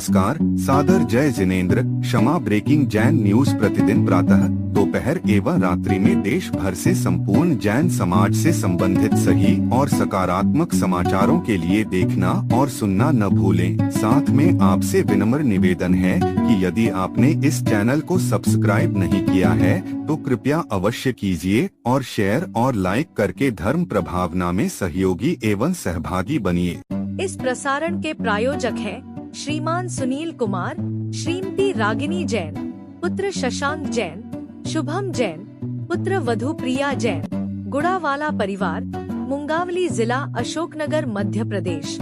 नमस्कार, सादर जय जिनेंद्र। क्षमा ब्रेकिंग जैन न्यूज प्रतिदिन प्रातः, दोपहर एवं रात्रि में देश भर से संपूर्ण जैन समाज से संबंधित सही और सकारात्मक समाचारों के लिए देखना और सुनना न भूलें। साथ में आपसे विनम्र निवेदन है कि यदि आपने इस चैनल को सब्सक्राइब नहीं किया है तो कृपया अवश्य कीजिए और शेयर और लाइक करके धर्म प्रभावना में सहयोगी एवं सहभागी बनिए। इस प्रसारण के प्रायोजक हैं श्रीमान सुनील कुमार, श्रीमती रागिनी जैन, पुत्र शशांक जैन, शुभम जैन, पुत्र वधु प्रिया जैन, गुड़ावाला परिवार, मुंगावली जिला, अशोकनगर, मध्य प्रदेश।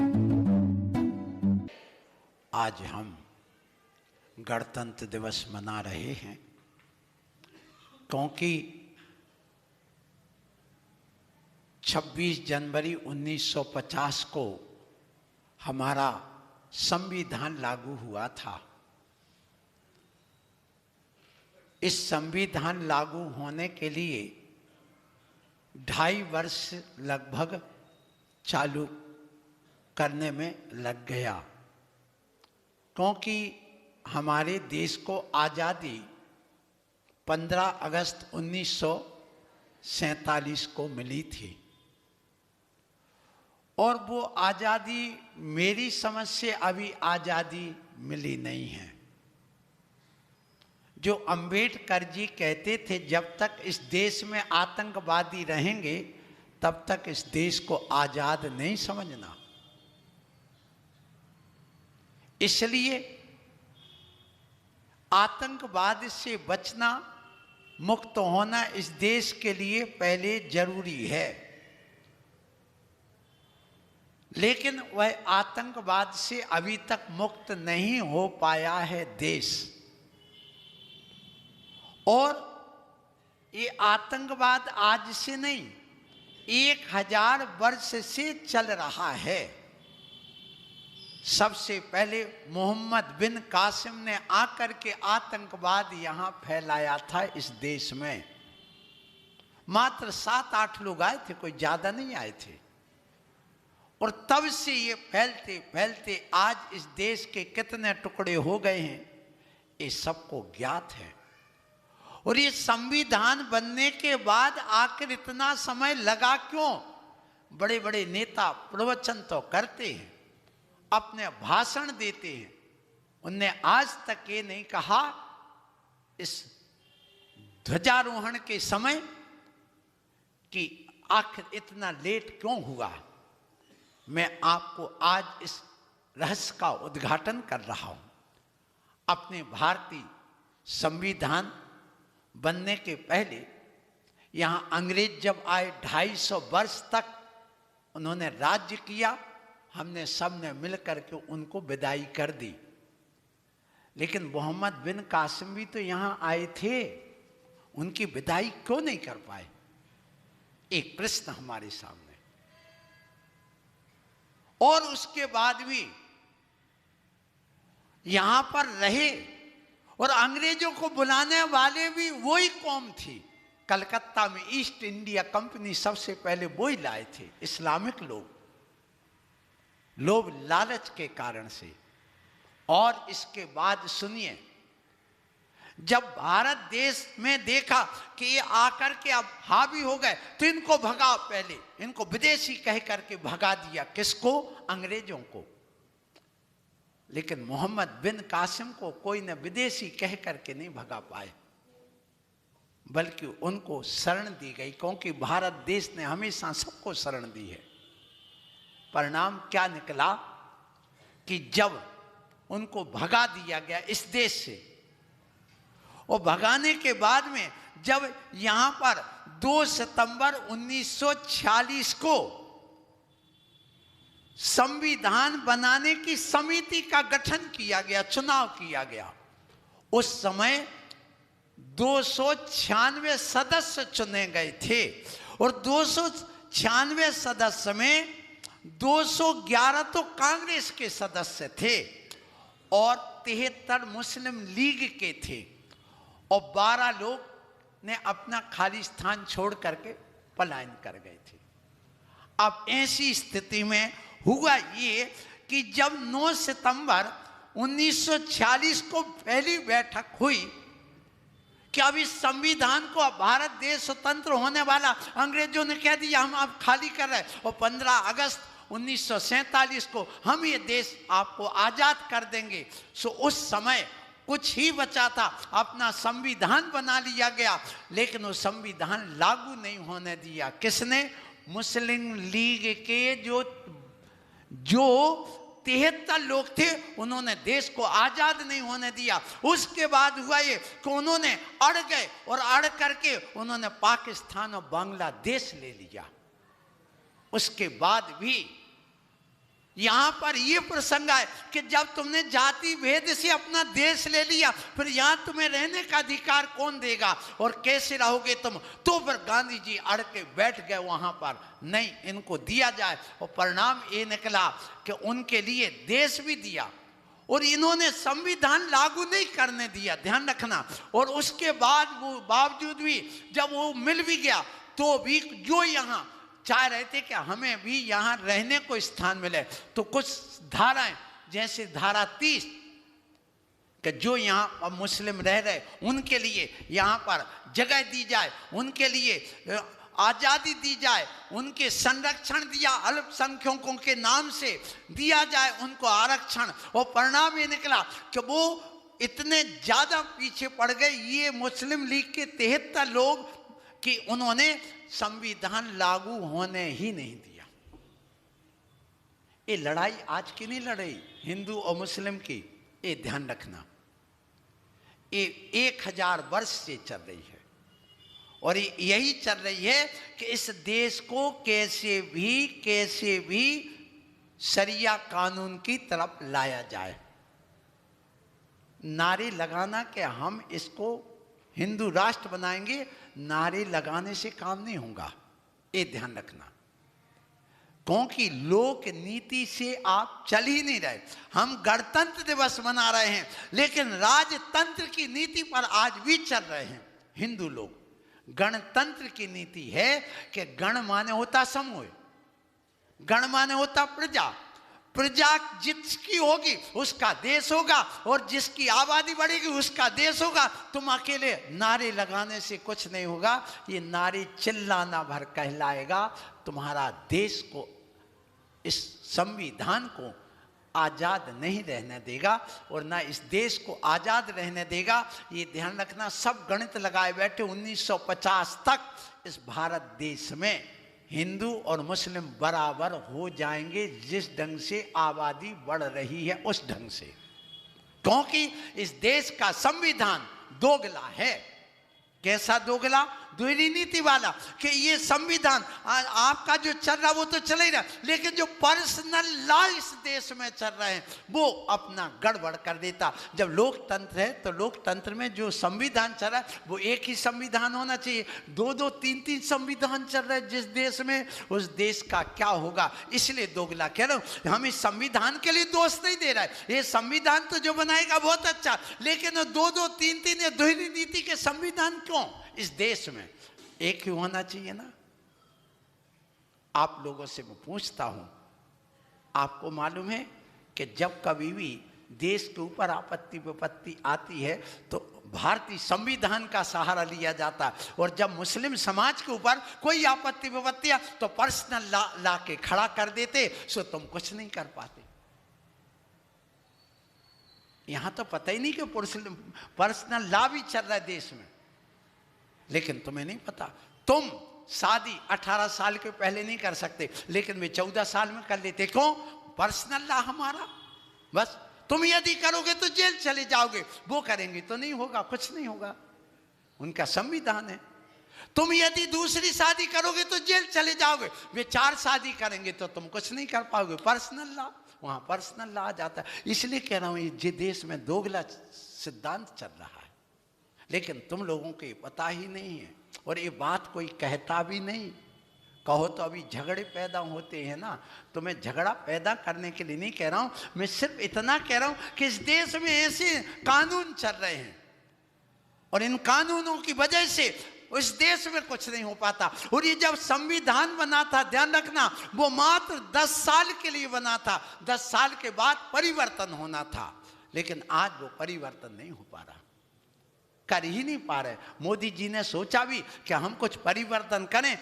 आज हम गणतंत्र दिवस मना रहे हैं क्योंकि 26 जनवरी 1950 को हमारा संविधान लागू हुआ था। इस संविधान लागू होने के लिए 2.5 वर्ष लगभग चालू करने में लग गया, क्योंकि हमारे देश को आज़ादी 15 अगस्त 1947 को मिली थी और वो आज़ादी मेरी समझ से अभी आज़ादी मिली नहीं है। जो अंबेडकर जी कहते थे जब तक इस देश में आतंकवादी रहेंगे तब तक इस देश को आज़ाद नहीं समझना। इसलिए आतंकवाद से बचना, मुक्त होना इस देश के लिए पहले जरूरी है, लेकिन वह आतंकवाद से अभी तक मुक्त नहीं हो पाया है देश। और ये आतंकवाद आज से नहीं, 1000 वर्ष से चल रहा है। सबसे पहले मोहम्मद बिन कासिम ने आकर के आतंकवाद यहां फैलाया था इस देश में। मात्र 7-8 लोग आए थे, कोई ज्यादा नहीं आए थे, और तब से ये फैलते फैलते आज इस देश के कितने टुकड़े हो गए हैं ये सबको ज्ञात है। और ये संविधान बनने के बाद आखिर इतना समय लगा क्यों? बड़े बड़े नेता प्रवचन तो करते हैं, अपने भाषण देते हैं, उनने आज तक ये नहीं कहा इस ध्वजारोहण के समय कि आखिर इतना लेट क्यों हुआ। मैं आपको आज इस रहस्य का उद्घाटन कर रहा हूं। अपने भारतीय संविधान बनने के पहले यहां अंग्रेज जब आए 250 वर्ष तक उन्होंने राज्य किया, हमने सब ने मिलकर के उनको विदाई कर दी। लेकिन मोहम्मद बिन कासिम भी तो यहां आए थे, उनकी विदाई क्यों नहीं कर पाए? एक प्रश्न हमारे सामने। और उसके बाद भी यहां पर रहे और अंग्रेजों को बुलाने वाले भी वही कौम थी। कलकत्ता में ईस्ट इंडिया कंपनी सबसे पहले वही लाए थे, इस्लामिक लोग, लोभ लालच के कारण से। और इसके बाद सुनिए, जब भारत देश में देखा कि ये आकर के अब हावी हो गए तो इनको भगा, पहले इनको विदेशी कह करके भगा दिया। किसको? अंग्रेजों को। लेकिन मोहम्मद बिन कासिम को कोई न विदेशी कह करके नहीं भगा पाए, बल्कि उनको शरण दी गई, क्योंकि भारत देश ने हमेशा सबको शरण दी है। परिणाम क्या निकला कि जब उनको भगा दिया गया इस देश से, और भगाने के बाद में जब यहां पर 2 सितंबर 1946 को संविधान बनाने की समिति का गठन किया गया, चुनाव किया गया, उस समय 296 सदस्य चुने गए थे। और 296 सदस्य में 211 तो कांग्रेस के सदस्य थे और 73 मुस्लिम लीग के थे, और 12 लोग ने अपना खाली स्थान छोड़ करके पलायन कर गए थे। अब ऐसी स्थिति में हुआ ये कि जब 9 सितंबर 1946 को पहली बैठक हुई कि अब इस संविधान को, अब भारत देश स्वतंत्र होने वाला, अंग्रेजों ने कह दिया हम आप खाली कर रहे हैं, और 15 अगस्त 1947 को हम ये देश आपको आजाद कर देंगे। सो उस समय कुछ ही बचा था, अपना संविधान बना लिया गया, लेकिन वो संविधान लागू नहीं होने दिया। किसने? मुस्लिम लीग के जो 73 लोग थे, उन्होंने देश को आजाद नहीं होने दिया। उसके बाद हुआ ये कि उन्होंने अड़ गए, और अड़ करके उन्होंने पाकिस्तान और बांग्लादेश ले लिया। उसके बाद भी यहां पर यह प्रसंग है कि जब तुमने जाति भेद से अपना देश ले लिया, फिर यहां तुम्हें रहने का अधिकार कौन देगा और कैसे रहोगे तुम? तो फिर गांधी जी अड़ के बैठ गए वहां पर, नहीं इनको दिया जाए, और परिणाम ये निकला कि उनके लिए देश भी दिया और इन्होंने संविधान लागू नहीं करने दिया, ध्यान रखना। और उसके बाद वो बावजूद भी जब वो मिल भी गया, तो भी जो यहाँ चाह रहे थे कि हमें भी यहाँ रहने को स्थान मिले, तो कुछ धाराएं, जैसे धारा 30 कि जो यहाँ अब मुस्लिम रह रहे उनके लिए यहाँ पर जगह दी जाए, उनके लिए आज़ादी दी जाए, उनके संरक्षण दिया, अल्पसंख्यकों के नाम से दिया जाए उनको आरक्षण। और परिणाम ये निकला कि वो इतने ज़्यादा पीछे पड़ गए ये मुस्लिम लीग के 73 लोग कि उन्होंने संविधान लागू होने ही नहीं दिया। ये लड़ाई आज की नहीं लड़ाई हिंदू और मुस्लिम की, ये ध्यान रखना, ये 1000 वर्ष से चल रही है, और यही चल रही है कि इस देश को कैसे भी शरिया कानून की तरफ लाया जाए। नारे लगाना कि हम इसको हिंदू राष्ट्र बनाएंगे, नारे लगाने से काम नहीं होगा, ये ध्यान रखना, क्योंकि लोक नीति से आप चल ही नहीं रहे। हम गणतंत्र दिवस मना रहे हैं, लेकिन राजतंत्र की नीति पर आज भी चल रहे हैं हिंदू लोग। गणतंत्र की नीति है कि गण माने होता समूह, गण माने होता प्रजा, प्रजा जिसकी होगी उसका देश होगा, और जिसकी आबादी बढ़ेगी उसका देश होगा। तुम अकेले नारे लगाने से कुछ नहीं होगा, ये नारे चिल्लाना भर कहलाएगा। तुम्हारा देश को, इस संविधान को आज़ाद नहीं रहने देगा, और ना इस देश को आज़ाद रहने देगा। ये ध्यान रखना, सब गणित लगाए बैठे 1950 तक इस भारत देश में हिंदू और मुस्लिम बराबर हो जाएंगे, जिस ढंग से आबादी बढ़ रही है उस ढंग से, क्योंकि इस देश का संविधान दोगला है। कैसा दोगला? दोहरी नीति वाला, कि ये संविधान आपका जो चल रहा वो तो चल ही रहा, लेकिन जो पर्सनल लॉ इस देश में चल रहे हैं वो अपना गड़बड़ कर देता। जब लोकतंत्र है तो लोकतंत्र में जो संविधान चल रहा है वो एक ही संविधान होना चाहिए। 2-2, 3-3 संविधान चल रहे हैं जिस देश में, उस देश का क्या होगा? इसलिए दोगला कह रहा हूँ। हम इस संविधान के लिए दोष नहीं दे रहे, ये संविधान तो जो बनाएगा बहुत अच्छा, लेकिन 2-2, 3-3 या दोहरी नीति के संविधान क्यों? इस देश में एक ही होना चाहिए ना। आप लोगों से मैं पूछता हूं, आपको मालूम है कि जब कभी भी देश के ऊपर आपत्ति विपत्ति आती है तो भारतीय संविधान का सहारा लिया जाता है, और जब मुस्लिम समाज के ऊपर कोई आपत्ति विपत्ति आ तो पर्सनल लॉ ला के खड़ा कर देते, सो तुम कुछ नहीं कर पाते। यहां तो पता ही नहीं कि पर्सनल लॉ भी चल रहा है देश में, लेकिन तुम्हें नहीं पता। तुम शादी 18 साल के पहले नहीं कर सकते, लेकिन वे 14 साल में कर लेते। क्यों? पर्सनल लॉ हमारा। बस तुम यदि करोगे तो जेल चले जाओगे, वो करेंगे तो नहीं होगा, कुछ नहीं होगा, उनका संविधान है। तुम यदि दूसरी शादी करोगे तो जेल चले जाओगे, वे 4 शादी करेंगे तो तुम कुछ नहीं कर पाओगे, पर्सनल लॉ, वहां पर्सनल लॉ आ जाता है। इसलिए कह रहा हूं ये देश में दोगला सिद्धांत चल रहा है, लेकिन तुम लोगों को ये पता ही नहीं है, और ये बात कोई कहता भी नहीं। कहो तो अभी झगड़े पैदा होते हैं ना, तो मैं झगड़ा पैदा करने के लिए नहीं कह रहा हूं, मैं सिर्फ इतना कह रहा हूं कि इस देश में ऐसे कानून चल रहे हैं, और इन कानूनों की वजह से इस देश में कुछ नहीं हो पाता। और ये जब संविधान बना था, ध्यान रखना, वो मात्र 10 साल के लिए बना था, 10 साल के बाद परिवर्तन होना था। लेकिन आज वो परिवर्तन नहीं हो पा रहा, कर ही नहीं पा रहे। मोदी जी ने सोचा भी कि हम कुछ परिवर्तन करें,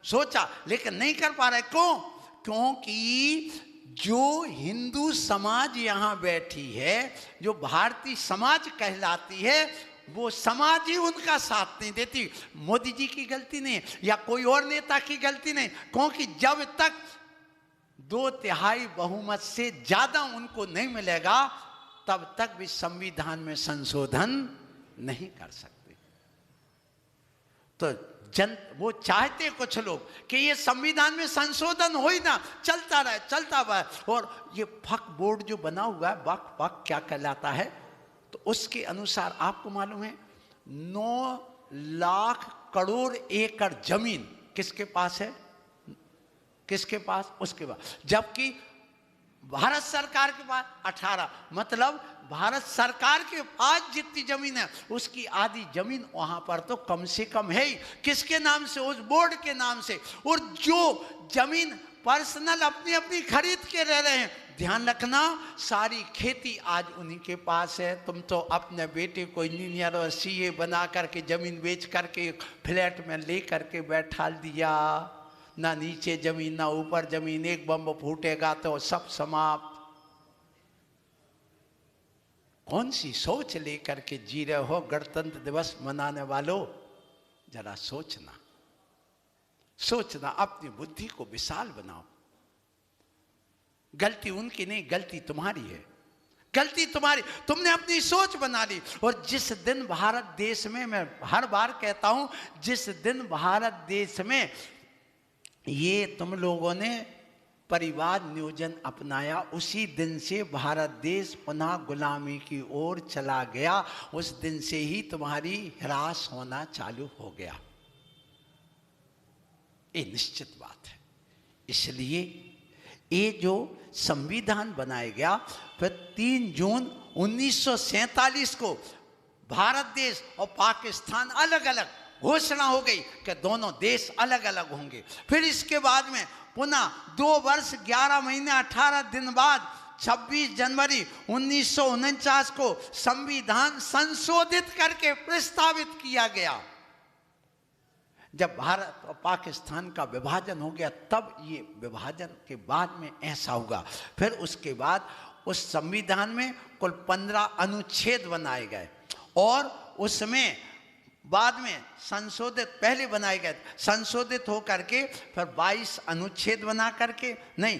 सोचा, लेकिन नहीं कर पा रहे। क्यों? क्योंकि जो हिंदू समाज यहाँ बैठी है, जो भारतीय समाज कहलाती है, वो समाज ही उनका साथ नहीं देती। मोदी जी की गलती नहीं या कोई और नेता की गलती नहीं, क्योंकि जब तक 2/3 बहुमत से ज्यादा उनको नहीं मिलेगा तब तक भी संविधान में संशोधन नहीं कर सकते। तो वो चाहते कुछ लोग कि ये संविधान में संशोधन हो ही ना, चलता रहे। और ये वक्फ बोर्ड जो बना हुआ है, वक्फ क्या कहलाता है, तो उसके अनुसार आपको मालूम है 9 लाख करोड़ एकड़ जमीन किसके पास है? किसके पास? उसके पास। जबकि भारत सरकार के पास 18, मतलब भारत सरकार के पास जितनी जमीन है उसकी आधी जमीन वहां पर तो कम से कम है ही। किसके नाम से? उस बोर्ड के नाम से। और जो जमीन पर्सनल अपनी अपनी खरीद के रह रहे हैं, ध्यान रखना, सारी खेती आज उन्हीं के पास है। तुम तो अपने बेटे को इंजीनियर और सीए बना करके जमीन बेच करके फ्लैट में ले करके बैठा दिया, ना नीचे जमीन ना ऊपर जमीन, एक बम फूटेगा तो सब समाप्त। कौन सी सोच लेकर के जी रहे हो गणतंत्र दिवस मनाने वालों? जरा सोचना, अपनी बुद्धि को विशाल बनाओ। गलती उनकी नहीं, गलती तुम्हारी है, गलती तुम्हारी। तुमने अपनी सोच बना ली। और जिस दिन भारत देश में, मैं हर बार कहता हूं, जिस दिन भारत देश में ये तुम लोगों ने परिवार नियोजन अपनाया, उसी दिन से भारत देश पुनः गुलामी की ओर चला गया। उस दिन से ही तुम्हारी ह्रास होना चालू हो गया, ये निश्चित बात है। इसलिए ये जो संविधान बनाया गया, फिर 3 जून 1947 को भारत देश और पाकिस्तान अलग अलग घोषणा हो गई कि दोनों देश अलग अलग होंगे। फिर इसके बाद में पुनः 2 वर्ष 11 महीने 18 दिन बाद 26 जनवरी 1949 को संविधान संशोधित करके प्रस्तावित किया गया। जब भारत और पाकिस्तान का विभाजन हो गया, तब ये विभाजन के बाद में ऐसा हुआ। फिर उसके बाद उस संविधान में कुल 15 अनुच्छेद बनाए गए और उसमें बाद में संशोधित, पहले बनाए गए, संशोधित हो करके फिर 22 अनुच्छेद बना करके, नहीं,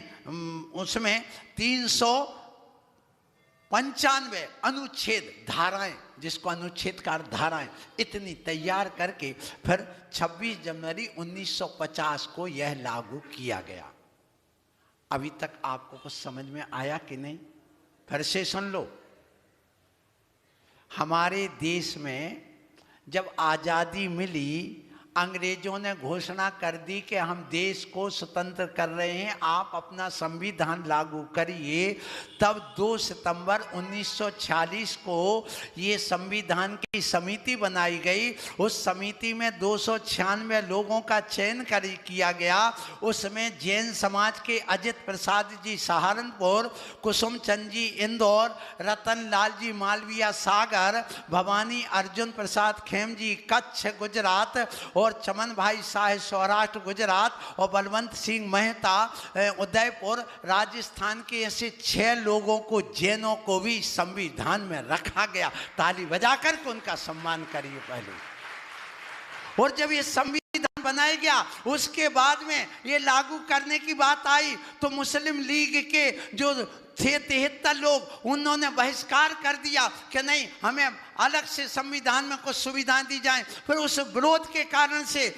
उसमें 395 अनुच्छेद, धाराएं, जिसको अनुच्छेदकार धाराएं, इतनी तैयार करके फिर 26 जनवरी 1950 को यह लागू किया गया। अभी तक आपको कुछ समझ में आया कि नहीं? फिर से सुन लो। हमारे देश में जब आज़ादी मिली, अंग्रेजों ने घोषणा कर दी कि हम देश को स्वतंत्र कर रहे हैं, आप अपना संविधान लागू करिए। तब 2 सितंबर 1946 को ये संविधान की समिति बनाई गई। उस समिति में 296 लोगों का चयन किया गया। उसमें जैन समाज के अजित प्रसाद जी सहारनपुर, कुसुम चंद जी इंदौर, रतन लाल जी मालविया सागर, भवानी अर्जुन प्रसाद खेम जी कच्छ गुजरात और चमन भाई शाह सौराष्ट्र गुजरात और बलवंत सिंह मेहता उदयपुर राजस्थान के ऐसे 6 लोगों को, जैनों को भी संविधान में रखा गया। ताली बजाकर के उनका सम्मान करिए पहले। और जब ये संविधान बनाया गया, उसके बाद में ये लागू करने की बात आई तो मुस्लिम लीग के जो थे 73 लोग, उन्होंने बहिष्कार कर दिया कि नहीं, हमें अलग से संविधान में कुछ सुविधाएं दी जाएं। फिर उस विरोध के कारण से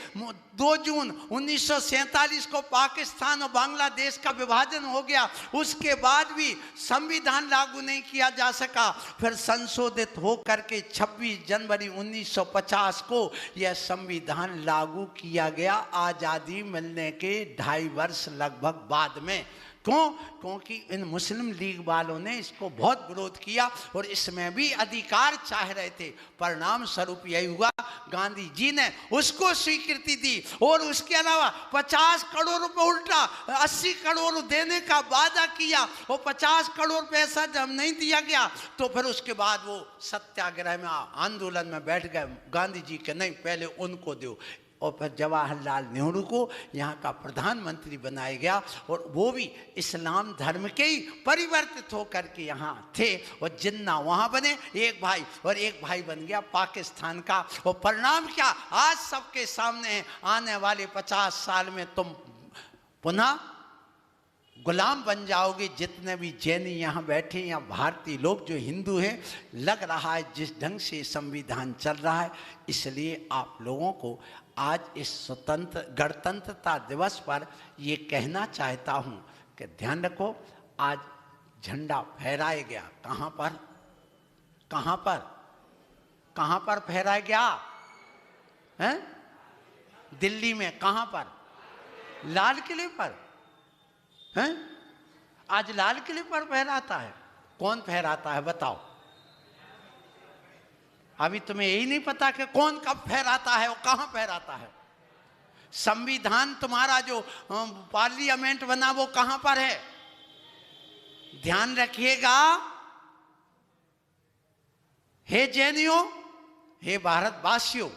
2 जून 1947 को पाकिस्तान और बांग्लादेश का विभाजन हो गया। उसके बाद भी संविधान लागू नहीं किया जा सका। फिर संशोधित हो करके 26 जनवरी 1950 को यह संविधान लागू किया गया, आज़ादी मिलने के 2.5 वर्ष लगभग बाद में। क्यों? क्योंकि इन मुस्लिम लीग वालों ने इसको बहुत विरोध किया और इसमें भी अधिकार चाह रहे थे। परिणाम स्वरूप यही हुआ, गांधी जी ने उसको स्वीकृति दी और उसके अलावा 50 करोड़ रुपए उल्टा 80 करोड़ देने का वादा किया और 50 करोड़ पैसा जब नहीं दिया गया तो फिर उसके बाद वो सत्याग्रह में आंदोलन में बैठ गए। गांधी जी के नहीं, पहले उनको दो। और फिर जवाहरलाल नेहरू को यहाँ का प्रधानमंत्री बनाया गया और वो भी इस्लाम धर्म के ही परिवर्तित होकर के यहाँ थे और जिन्ना वहाँ बने, एक भाई और एक भाई बन गया पाकिस्तान का। और परिणाम क्या आज सबके सामने है, आने वाले 50 साल में तुम पुनः गुलाम बन जाओगे। जितने भी जैनी यहाँ बैठे या भारतीय लोग जो हिंदू हैं, लग रहा है जिस ढंग से संविधान चल रहा है, इसलिए आप लोगों को आज इस स्वतंत्र गणतंत्रता दिवस पर ये कहना चाहता हूँ कि ध्यान रखो, आज झंडा फहराया गया। कहाँ पर? कहाँ पर? कहाँ पर फहराया गया है? दिल्ली में। कहाँ पर? लाल किले पर हैं? आज लाल किले पर फहराता है। कौन फहराता है बताओ? अभी तुम्हें यही नहीं पता कि कौन कब फहराता है और कहां फहराता है। संविधान तुम्हारा जो पार्लियामेंट बना वो कहां पर है? ध्यान रखिएगा हे जैनियों, हे भारतवासियों,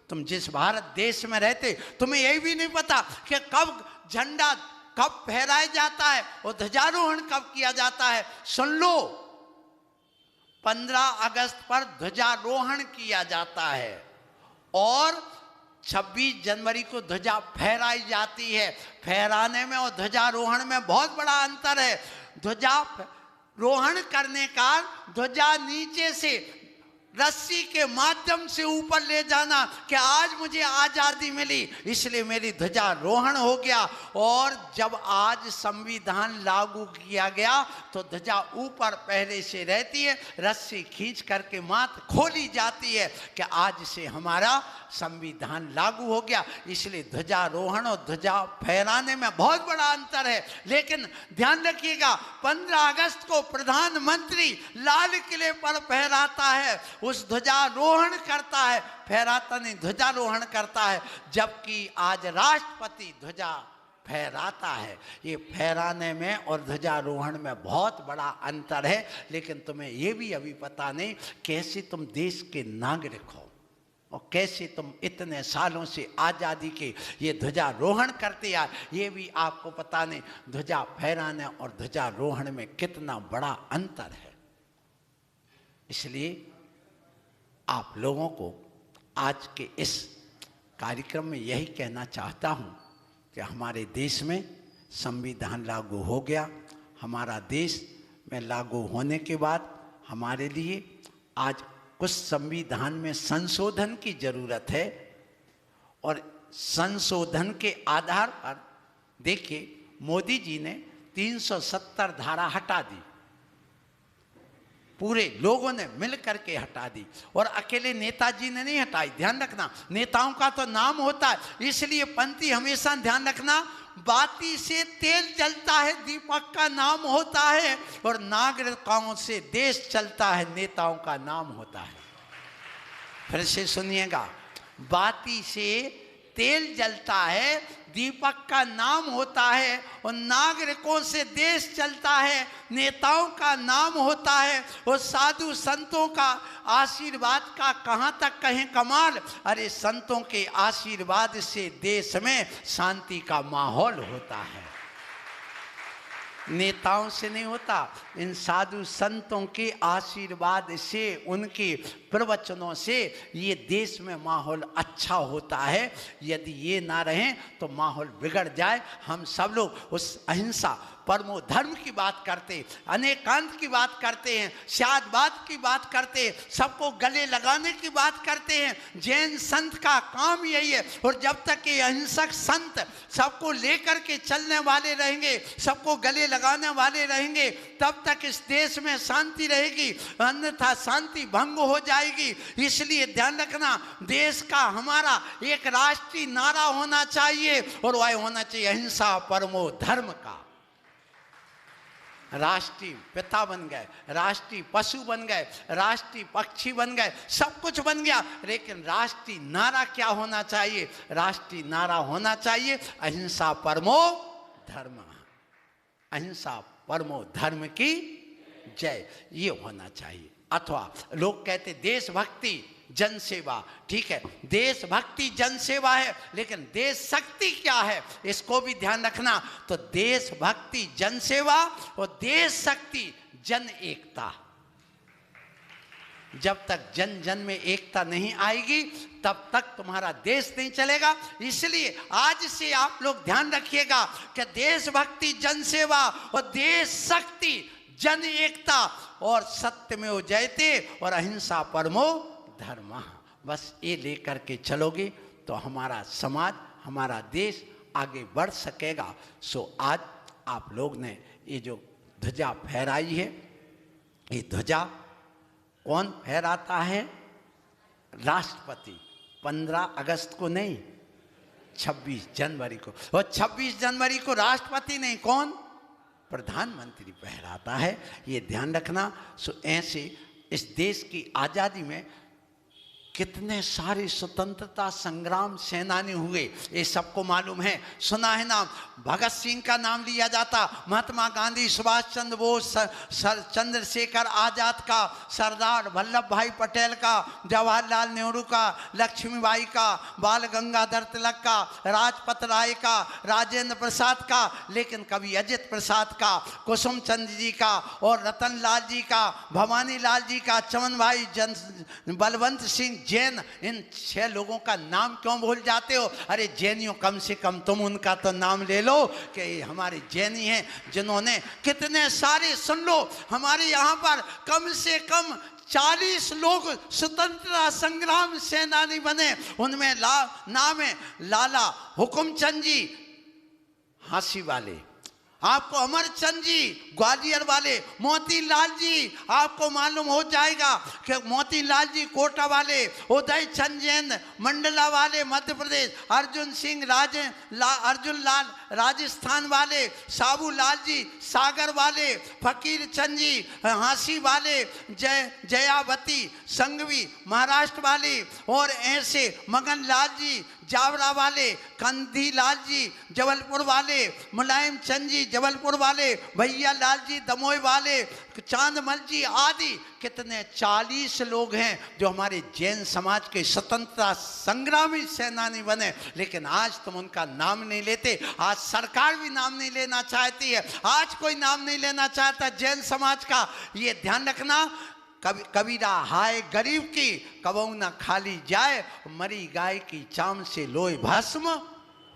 तुम जिस भारत देश में रहते तुम्हें यही भी नहीं पता कि कब झंडा कब फहराया जाता है और ध्वजारोहण कब किया जाता है। सुन लो, 15 अगस्त पर ध्वजारोहण किया जाता है और 26 जनवरी को ध्वजा फहराई जाती है। फहराने में और ध्वजारोहण में बहुत बड़ा अंतर है। ध्वजारोहण करने का ध्वजा नीचे से रस्सी के माध्यम से ऊपर ले जाना कि आज मुझे आजादी मिली इसलिए मेरी ध्वजारोहण हो गया। और जब आज संविधान लागू किया गया तो ध्वजा ऊपर पहले से रहती है, रस्सी खींच करके मात्र खोली जाती है कि आज से हमारा संविधान लागू हो गया। इसलिए ध्वजारोहण और ध्वजा फहराने में बहुत बड़ा अंतर है। लेकिन ध्यान रखिएगा, 15 अगस्त को प्रधानमंत्री लाल किले पर फहराता है, उस ध्वजारोहण करता है, फहराता नहीं ध्वजारोहण करता है, जबकि आज राष्ट्रपति ध्वजा फहराता है। ये फहराने में और ध्वजारोहण में बहुत बड़ा अंतर है। लेकिन तुम्हें ये भी अभी पता नहीं कैसे तुम देश के नागरिक हो और कैसे तुम इतने सालों से आज़ादी के ये ध्वजारोहण करते आए, ये भी आपको पता नहीं। ध्वजा फहराने और ध्वजारोहण में कितना बड़ा अंतर है। इसलिए आप लोगों को आज के इस कार्यक्रम में यही कहना चाहता हूँ कि हमारे देश में संविधान लागू हो गया। हमारा देश में लागू होने के बाद हमारे लिए आज कुछ संविधान में संशोधन की जरूरत है और संशोधन के आधार पर देखिए मोदी जी ने 370 धारा हटा दी, पूरे लोगों ने मिल करके हटा दी और अकेले नेताजी ने नहीं हटाई। ध्यान रखना, नेताओं का तो नाम होता है, इसलिए पंथी हमेशा ध्यान रखना, बाती से तेल जलता है दीपक का नाम होता है और नागरिकों से देश चलता है नेताओं का नाम होता है। फिर से सुनिएगा, बाती से तेल जलता है दीपक का नाम होता है और नागरिकों से देश चलता है नेताओं का नाम होता है और साधु संतों का आशीर्वाद का कहाँ तक कहें कमाल। अरे संतों के आशीर्वाद से देश में शांति का माहौल होता है, नेताओं से नहीं होता। इन साधु संतों के आशीर्वाद से, उनके प्रवचनों से ये देश में माहौल अच्छा होता है। यदि ये ना रहें तो माहौल बिगड़ जाए। हम सब लोग उस अहिंसा परमो धर्म की बात करते, अनेकांत की बात करते हैं, शादवाद की बात करते हैं, सबको गले लगाने की बात करते हैं। जैन संत का काम यही है और जब तक ये अहिंसक संत सबको लेकर के चलने वाले रहेंगे, सबको गले लगाने वाले रहेंगे, तब तक इस देश में शांति रहेगी, अन्यथा शांति भंग हो जाएगी। इसलिए ध्यान रखना, देश का हमारा एक राष्ट्रीय नारा होना चाहिए और वह होना चाहिए अहिंसा परमो धर्म का। राष्ट्रीय पिता बन गए, राष्ट्रीय पशु बन गए, राष्ट्रीय पक्षी बन गए, सब कुछ बन गया, लेकिन राष्ट्रीय नारा क्या होना चाहिए? राष्ट्रीय नारा होना चाहिए अहिंसा परमो धर्म, अहिंसा परमो धर्म की जय, ये होना चाहिए। अथवा लोग कहते देशभक्ति जन सेवा, ठीक है, देशभक्ति जन सेवा है, लेकिन देश शक्ति क्या है इसको भी ध्यान रखना। तो देशभक्ति जन सेवा और देश शक्ति जन एकता। जब तक जन जन में एकता नहीं आएगी तब तक तुम्हारा देश नहीं चलेगा। इसलिए आज से आप लोग ध्यान रखिएगा कि देशभक्ति जन सेवा और देश शक्ति जन एकता और सत्यमेव जयते और अहिंसा परमो धर्म, बस ये लेकर के चलोगे तो हमारा समाज, हमारा देश आगे बढ़ सकेगा। सो आज आप लोग ने ये जो ध्वजा फहराई है, ये ध्वजा कौन फहराता है? राष्ट्रपति। 15 अगस्त को नहीं, 26 जनवरी को। और 26 जनवरी को राष्ट्रपति नहीं, कौन? प्रधानमंत्री फहराता है, ये ध्यान रखना। सो ऐसे इस देश की आज़ादी में कितने सारे स्वतंत्रता संग्राम सेनानी हुए, ये सबको मालूम है, सुना है नाम। भगत सिंह का नाम लिया जाता, महात्मा गांधी, सुभाष चंद्र बोस, चंद्रशेखर आजाद का, सरदार वल्लभ भाई पटेल का, जवाहरलाल नेहरू का, लक्ष्मीबाई का, बाल गंगाधर तिलक का, राजपत राय का, राजेंद्र प्रसाद का, लेकिन कभी अजित प्रसाद का, कुसुम चंद्र जी का और रतन लाल जी का, भवानी लाल जी का, चमन भाई, बलवंत सिंह जैन, इन 6 लोगों का नाम क्यों भूल जाते हो? अरे जैनियों, कम से कम तुम उनका तो नाम ले लो कि हमारे जैनी हैं जिन्होंने कितने सारे, सुन लो, हमारे यहाँ पर कम से कम 40 लोग स्वतंत्रता संग्राम सेनानी बने। उनमें नाम है लाला हुकुमचंद जी हांसी वाले, आपको अमरचंद जी ग्वालियर वाले, मोतीलाल जी आपको मालूम हो जाएगा कि मोतीलाल जी कोटा वाले, उदय चंद जैन मंडला वाले मध्य प्रदेश, अर्जुन लाल राजस्थान वाले, साबू लाल जी सागर वाले, फकीर चंद जी हांसी वाले, जयावती संघवी महाराष्ट्र वाले, और ऐसे मगन लाल जी जावरा वाले, कंधी लाल जी जबलपुर वाले, मुलायम चंद जी जबलपुर वाले, भैया लाल जी दमोह वाले, चांदमल जी आदि, कितने 40 लोग हैं जो हमारे जैन समाज के स्वतंत्रता संग्रामी सेनानी बने। लेकिन आज तुम उनका नाम नहीं लेते, आज सरकार भी नाम नहीं लेना चाहती है, आज कोई नाम नहीं लेना चाहता जैन समाज का। ये ध्यान रखना, कबीरा हाय गरीब की कबहू न खाली जाए, मरी गाय की चाम से लोई भस्म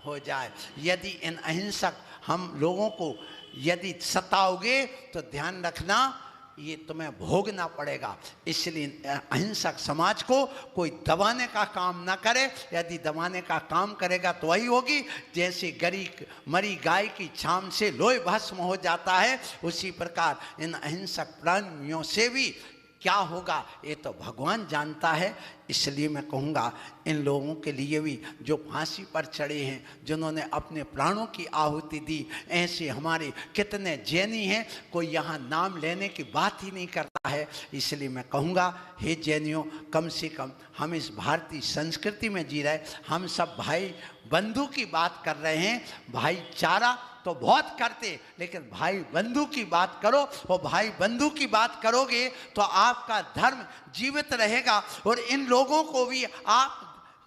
हो जाए। यदि इन अहिंसक हम लोगों को यदि सताओगे तो ध्यान रखना ये तुम्हें भोगना पड़ेगा। इसलिए अहिंसक समाज को कोई दबाने का काम ना करे, यदि दबाने का काम करेगा तो वही होगी जैसे मरी गाय की छाम से लोई भस्म हो जाता है, उसी प्रकार इन अहिंसक प्राणियों से भी क्या होगा ये तो भगवान जानता है। इसलिए मैं कहूँगा इन लोगों के लिए भी जो फांसी पर चढ़े हैं, जिन्होंने अपने प्राणों की आहुति दी, ऐसे हमारे कितने जैनी हैं, कोई यहाँ नाम लेने की बात ही नहीं करता है। इसलिए मैं कहूँगा हे जैनियों, कम से कम हम इस भारतीय संस्कृति में जी रहे, हम सब भाई बंधु की बात कर रहे हैं। भाईचारा तो बहुत करते, लेकिन भाई बंधु की बात करो, और भाई बंधु की बात करोगे तो आपका धर्म जीवित रहेगा। और इन लोगों को भी आप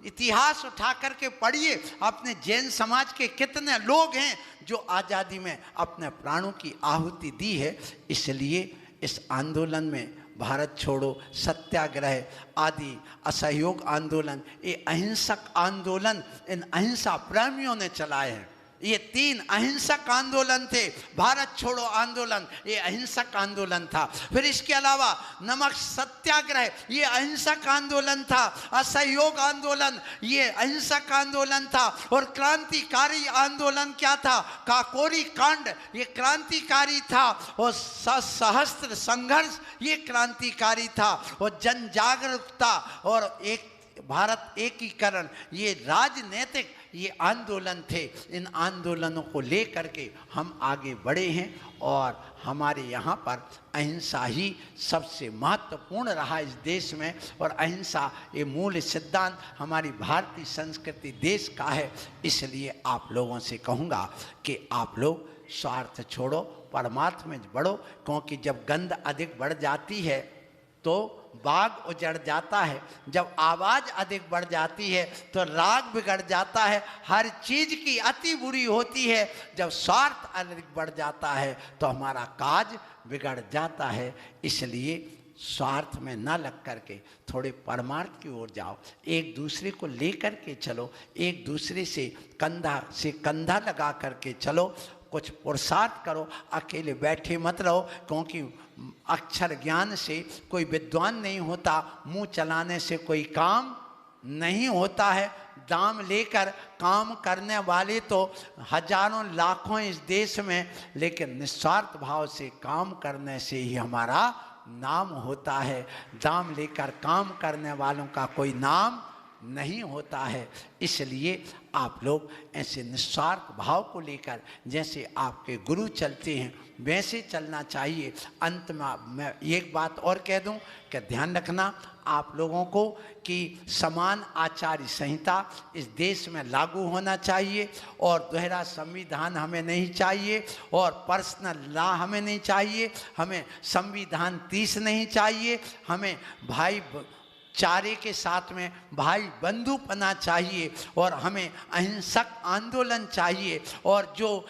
इतिहास उठा करके पढ़िए, अपने जैन समाज के कितने लोग हैं जो आज़ादी में अपने प्राणों की आहुति दी है। इसलिए इस आंदोलन में भारत छोड़ो, सत्याग्रह आदि, असहयोग आंदोलन, ये अहिंसक आंदोलन इन अहिंसा प्रेमियों ने चलाए हैं। ये 3 अहिंसक आंदोलन थे। भारत छोड़ो आंदोलन ये अहिंसक आंदोलन था, फिर इसके अलावा नमक सत्याग्रह ये अहिंसक आंदोलन था, असहयोग आंदोलन ये अहिंसक आंदोलन था, और क्रांतिकारी आंदोलन क्या था? काकोरी कांड ये क्रांतिकारी था, और सहस्त्र संघर्ष ये क्रांतिकारी था, और जन जागरूकता और एक भारत एकीकरण, ये राजनीतिक ये आंदोलन थे। इन आंदोलनों को लेकर के हम आगे बढ़े हैं और हमारे यहाँ पर अहिंसा ही सबसे महत्वपूर्ण रहा इस देश में। और अहिंसा ये मूल सिद्धांत हमारी भारतीय संस्कृति देश का है। इसलिए आप लोगों से कहूँगा कि आप लोग स्वार्थ छोड़ो, परमात्मा में बढ़ो, क्योंकि जब गंध अधिक बढ़ जाती है तो बाग उजड़ जाता है, जब आवाज़ अधिक बढ़ जाती है तो राग बिगड़ जाता है। हर चीज़ की अति बुरी होती है। जब स्वार्थ अधिक बढ़ जाता है तो हमारा काज बिगड़ जाता है। इसलिए स्वार्थ में न लग करके थोड़े परमार्थ की ओर जाओ, एक दूसरे को लेकर के चलो, एक दूसरे से कंधा लगा करके चलो, कुछ पुरुषार्थ करो, अकेले बैठे मत रहो। क्योंकि अक्षर ज्ञान से कोई विद्वान नहीं होता, मुंह चलाने से कोई काम नहीं होता है। दाम लेकर काम करने वाले तो हजारों लाखों इस देश में, लेकिन निस्वार्थ भाव से काम करने से ही हमारा नाम होता है। दाम लेकर काम करने वालों का कोई नाम नहीं होता है। इसलिए आप लोग ऐसे निस्वार्थ भाव को लेकर जैसे आपके गुरु चलते हैं वैसे चलना चाहिए। अंत में मैं एक बात और कह दूं कि ध्यान रखना आप लोगों को कि समान आचार्य संहिता इस देश में लागू होना चाहिए और दोहरा संविधान हमें नहीं चाहिए और पर्सनल लॉ हमें नहीं चाहिए। हमें संविधान 30 नहीं चाहिए। हमें चारे के साथ में भाई बंधुपना चाहिए और हमें अहिंसक आंदोलन चाहिए। और जो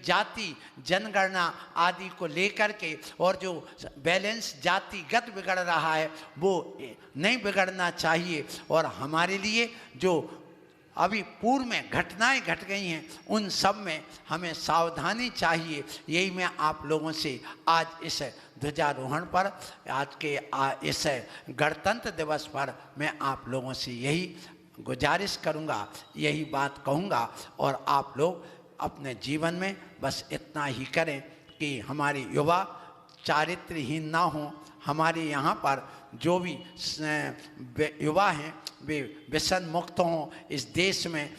जाति जनगणना आदि को लेकर के और जो बैलेंस जातिगत बिगड़ रहा है वो नहीं बिगड़ना चाहिए। और हमारे लिए जो अभी पूर्व में घटनाएं घट गई हैं उन सब में हमें सावधानी चाहिए। यही मैं आप लोगों से आज इस ध्वजारोहण पर, आज के इस गणतंत्र दिवस पर मैं आप लोगों से यही गुजारिश करूंगा, यही बात कहूंगा। और आप लोग अपने जीवन में बस इतना ही करें कि हमारे युवा चारित्रहीन ना हों। हमारे यहाँ पर जो भी युवा हैं वे व्यसन मुक्त हों, इस देश में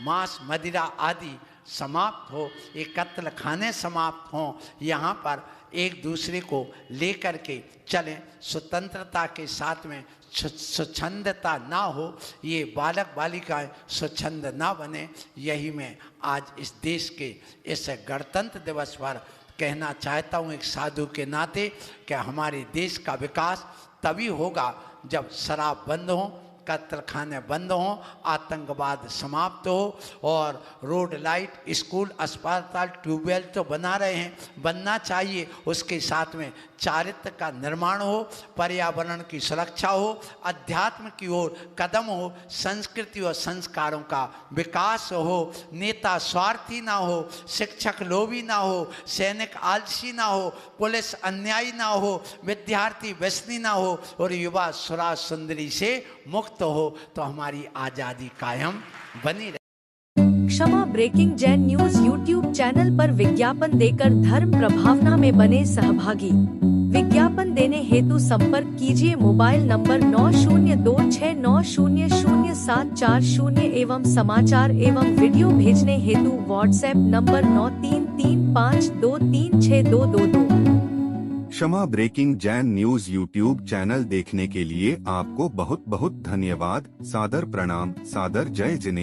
मांस मदिरा आदि समाप्त हो, ये कत्ल खाने समाप्त हों। यहाँ पर एक दूसरे को लेकर के चलें, स्वतंत्रता के साथ में स्वच्छंदता ना हो, ये बालक बालिकाएं स्वच्छंद ना बने। यही मैं आज इस देश के इस गणतंत्र दिवस पर कहना चाहता हूँ एक साधु के नाते कि हमारे देश का विकास तभी होगा जब शराब बंद हो, कत्ल खाने बंद हों, आतंकवाद समाप्त हो और रोड लाइट, स्कूल, अस्पताल, ट्यूबवेल तो बना रहे हैं, बनना चाहिए। उसके साथ में चारित्र का निर्माण हो, पर्यावरण की सुरक्षा हो, अध्यात्म की ओर कदम हो, संस्कृति और संस्कारों का विकास हो, नेता स्वार्थी ना हो, शिक्षक लोभी ना हो, सैनिक आलसी ना हो, पुलिस अन्यायी ना हो, विद्यार्थी व्यसनी ना हो और युवा सुरा सुंदरी से मुक्त हो, तो हमारी आजादी कायम बनी रहे। Kshama breaking Jain news YouTube channel पर विज्ञापन देकर धर्म प्रभावना में बने सहभागी। विज्ञापन देने हेतु संपर्क कीजिए मोबाइल नंबर 9026900740 एवं समाचार एवं वीडियो भेजने हेतु WhatsApp number 9335236222। Kshama breaking Jain news YouTube channel देखने के लिए आपको बहुत बहुत धन्यवाद। सादर प्रणाम, सादर जय जिनेंद्र।